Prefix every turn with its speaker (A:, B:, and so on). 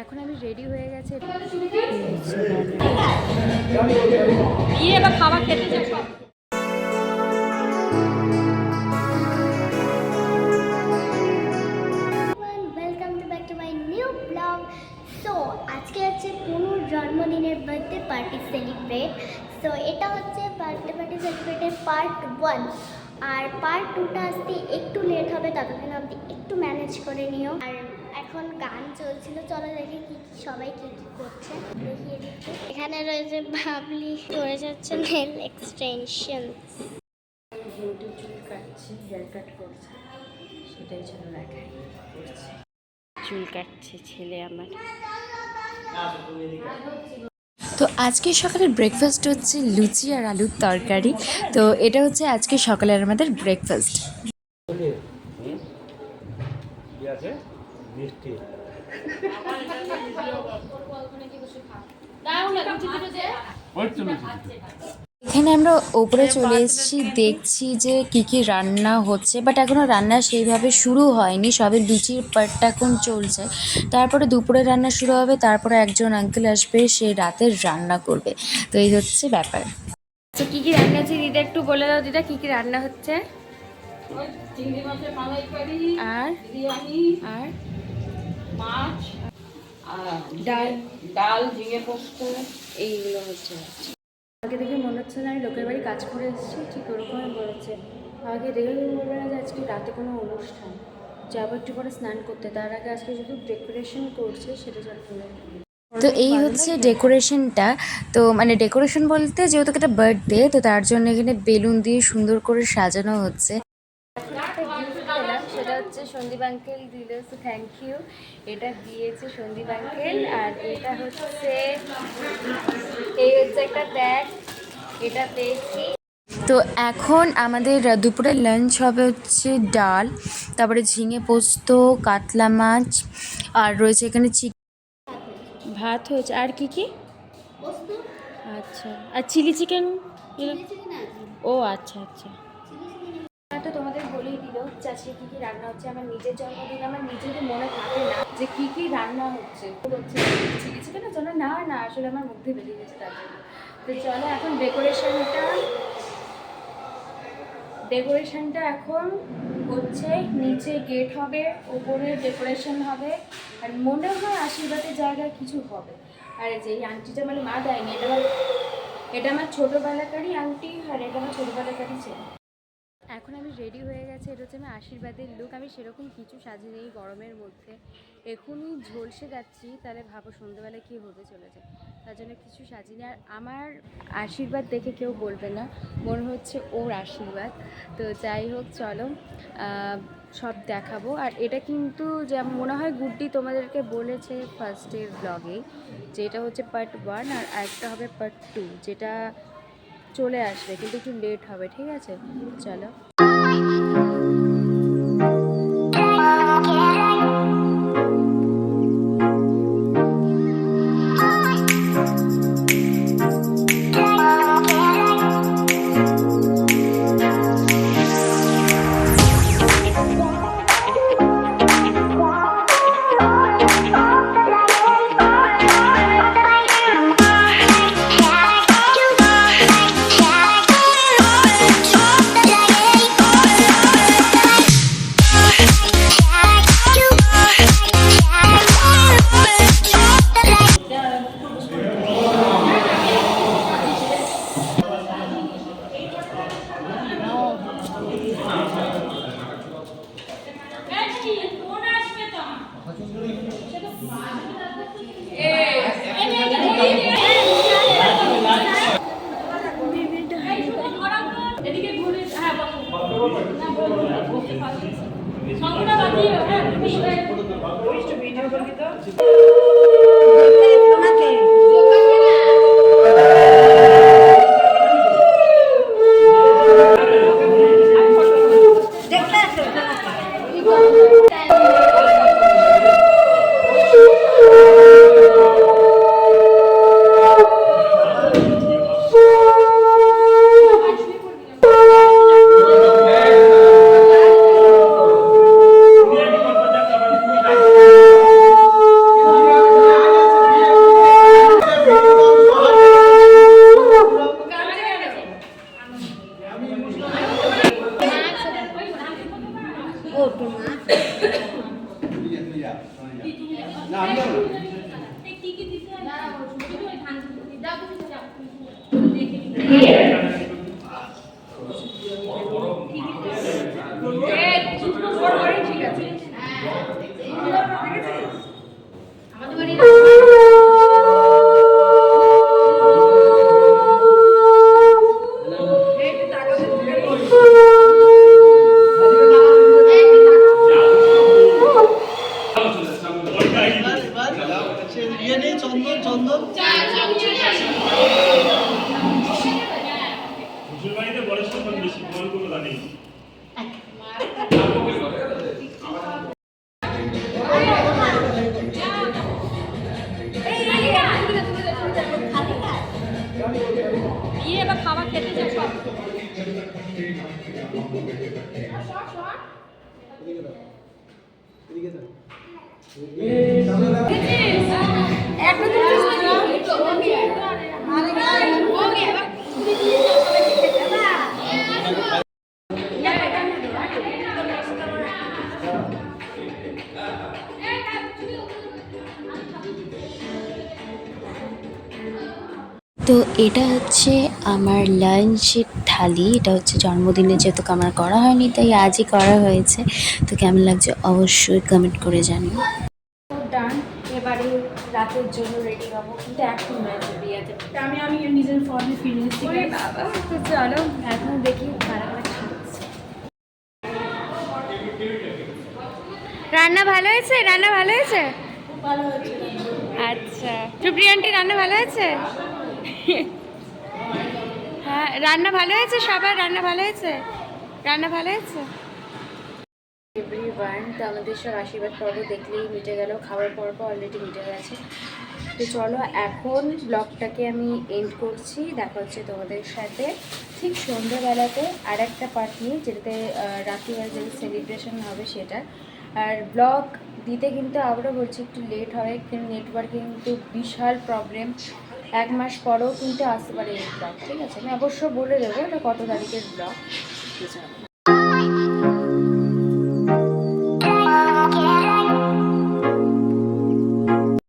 A: এখন আমি রেডি হয়ে গেছে
B: বিয়ে বা খাবার খেতে যাবো।
C: Welcome back to my new blog. So আজকে হচ্ছে পুনুর জন্মদিনের বার্থডে পার্টি সেলিব্রেট। সো এটা হচ্ছে বার্থডে পার্টি সেলিব্রেটের পার্ট 1, আর পার্ট 2টা আসতে একটু লেট হবে, ততক্ষণ আপনি একটু ম্যানেজ করে নিও। আর এখন গান চলছিল, চলো দেখি কি সবাই কি করছে দেখিয়ে দিচ্ছি। এখানে রয়েছে ভাবলি করে যাচ্ছে নেল এক্সটেনশন।
A: বিউটি চুল কাটছে, হেয়ার কাট করছে, সেটাই ছিল দেখাই করছে। চুল কাটছে ছেলে আমার। তো আজকে সকালের ব্রেকফাস্ট হচ্ছে লুচি আর আলুর তরকারি। তো এটা হচ্ছে আজকে সকালের আমাদের ব্রেকফাস্ট। এখানে আমরা ওপরে চলে এসেছি, দেখছি যে কি রান্না হচ্ছে, বাট এখনও রান্না সেইভাবে শুরু হয়নি, সবে লুচির পার্টটা এখন চলছে। তারপরে দুপুরে রান্না শুরু হবে, তারপরে একজন আঙ্কেল আসবে, সে রাতের রান্না করবে। তো এই হচ্ছে ব্যাপার। আচ্ছা, কী কী রান্না হচ্ছে দিদা একটু বলে দাও। দিদা কী কী রান্না হচ্ছে?
B: চিংড়ি মাছের মালাইকারি,
A: আর
B: বিরিয়ানি,
A: আর
B: মাছ, আর
A: ডাল,
B: ডাল, ঝিঙে পোস্ত,
A: এইগুলো হচ্ছে। আমাকে দেখে মনে হচ্ছে না আমি লোকের বাড়ি কাজ করে এসেছি, ঠিক ওরকমই বলেছে। আমাকে দেখে বলবে না যে আজকে রাতে কোনো অনুষ্ঠান, যাবো একটু পরে স্নান করতে, তার আগে আজকে শুধু ডেকোরেশন করছে সেটা জানতে। তো এই হচ্ছে ডেকোরেশনটা। তো মানে ডেকোরেশন বলতে যেহেতু একটা বার্থডে, তো তার জন্য এখানে বেলুন দিয়ে সুন্দর করে সাজানো হচ্ছে। সেটা হচ্ছে সন্দীপ আঙ্কেল দিলে, সো থ্যাংক ইউ। এটা দিয়েছে সন্দীপ আঙ্কেল। আর এটা হচ্ছে এই হচ্ছে একটা ব্যাগ, এটা পেয়েছি। তো এখন আমাদের দুপুরের লাঞ্চ হবে হচ্ছে ডাল, তারপরে ঝিঙে পোস্ত, কাতলা মাছ, আর রয়েছে এখানে ভাত হয়েছে। আর কি কি? আচ্ছা, আর চিলি চিকেন। ও আচ্ছা আচ্ছা। তো তোমাদের বলেই দিল যে আজকে কী কী রান্না হচ্ছে। আমার নিজের জন্মদিন, আমার নিজেরই মনে থাকে না যে কী কী রান্না হচ্ছে। চিলি চিকেনের জন্য না আসলে আমার মধ্যে বেরিয়ে গেছে তার জন্য। তো চলো এখন ডেকোরেশনটা এখন হচ্ছে। নিচে গেট হবে, ওপরে ডেকোরেশন হবে, আর মনে হয় আশীর্বাদের জায়গায় কিছু হবে। আর যে এই আংটিটা মানে মা দেয়নি, এটা আমার ছোটোবেলাকারই আংটি, আর এটা আমার ছোটোবেলাকারই ছেলে। এখন আমি রেডি হয়ে গেছি, এটা হচ্ছে আমার আশীর্বাদের লুক। আমি সেরকম কিছু সাজি নেই গরমের মধ্যে, এখনই ঝলসে যাচ্ছি, তাহলে ভাবো সন্ধ্যেবেলায় কী হতে চলেছে, তার জন্য কিছু সাজিনি। আর আমার আশীর্বাদ দেখে কেউ বলবে না মনে হচ্ছে ওর আশীর্বাদ। তো যাই হোক, চলো সব দেখাবো। আর এটা কিন্তু যেমন মনে হয় গুড্ডি তোমাদেরকে বলেছে ফার্স্টের ব্লগেই, যেটা হচ্ছে পার্ট 1, আর আরেকটা হবে পার্ট 2, যেটা চলে আসবে কিন্তু একটু লেট হবে, ঠিক আছে? চলো।
D: ইয়ে নেই চন্দন চন্দন
E: শ্বশুর বাড়িতে বড় সম্মান বেশি বল কোনো জানি
B: বিয়ে বা খাবার খেতে যাবো
F: তো এটা হচ্ছে আমার লাঞ্চের থালি। এটা হচ্ছে জন্মদিনে যেহেতু আমার করা হয়নি তাই আজই করা হয়েছে। তো কেমন লাগছে অবশ্যই কমেন্ট করে জানিও।
A: ডান। এবারে রাতের জন্য রেডি হবো, কিন্তু এখন রয়েছে বিয়েতে। আমি নিজের ফর্মে ফিরে এসেছি বাবা। তো চলো এখন দেখি কারা কারা খাচ্ছে। রান্না ভালো হয়েছে? রান্না ভালো হয়েছে? আচ্ছা, সুপ্রিয়া আন্টি রান্না ভালো হয়েছে? হ্যাঁ, রান্না ভালো হয়েছে সবার? রান্না ভালো হয়েছে? রান্না ভালো হয়েছে? এভরিওয়ান, তো আমাদের সব আশীর্বাদ পর্ব দেখলেই মিটে গেল, খাবার পর্ব অলরেডি মিটে গেছে। তো চলো এখন ব্লগটাকে আমি এন্ড করছি। দেখা হচ্ছে তোমাদের সাথে ঠিক সন্ধ্যাবেলাতে আর একটা পার্ট নিয়ে, যেটাতে রাত্রিবেলা যে সেলিব্রেশন হবে সেটা। আর ব্লগ দিতে কিন্তু আবারও বলছি একটু লেট হয়, কিন্তু নেটওয়ার্কে কিন্তু বিশাল প্রবলেম। 1 মাস পরেও কিন্তু আসতে পারে এই ব্লগ, ঠিক আছে? আমি অবশ্য বলে দেবো এটা কত তারিখের ব্লগ।